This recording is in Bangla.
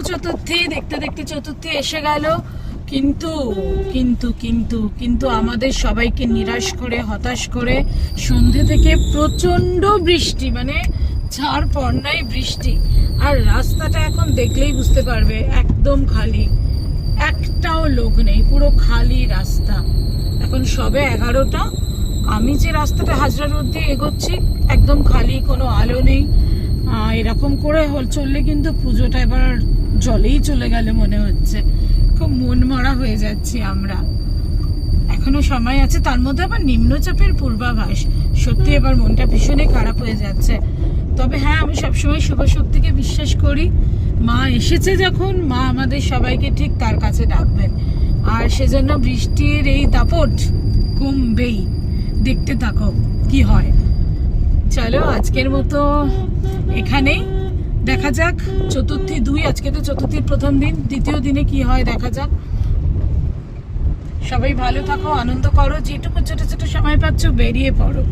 চতুর্থী দেখতে দেখতে চতুর্থী এসে গেল, কিন্তু কিন্তু কিন্তু কিন্তু আমাদের সবাইকে নিরাশ করে হতাশ করে সন্ধে থেকে প্রচন্ড বৃষ্টি, মানে ঝড় পড়নাই বৃষ্টি। আর রাস্তাটা এখন দেখলেই বুঝতে পারবে একদম খালি, একটাও লোক নেই, পুরো খালি রাস্তা। এখন সবে 11টা, আমি যে রাস্তাটা হাজরা রোড দিয়ে এগোচ্ছি একদম খালি, কোনো আলো নেই। এরকম করে চললে কিন্তু পুজোটা এবার জলেই চলে গেলে মনে হচ্ছে। খুব মন মরা হয়ে যাচ্ছি আমরা। এখনো সময় আছে, তার মধ্যে আবার নিম্নচাপের পূর্বাভাস। সত্যি এবার মনটা ভীষণই খারাপ হয়ে যাচ্ছে। তবে হ্যাঁ, আমি সবসময় শুভ শক্তিকে বিশ্বাস করি। মা এসেছে যখন, মা আমাদের সবাইকে ঠিক তার কাছে ডাকবেন। আর সেজন্য বৃষ্টির এই দাপট কমবেই, দেখতে থাকো কি হয়। চলো আজকের মতো এখানেই, দেখা যাক চতুর্থী 2, আজকে তো চতুর্থীর প্রথম দিন, দ্বিতীয় দিনে কি হয় দেখা যাক। সবাই ভালো থাকো, আনন্দ করো, যেটুকু ছোট ছোট সময় পাচ্ছ বেরিয়ে পড়ো।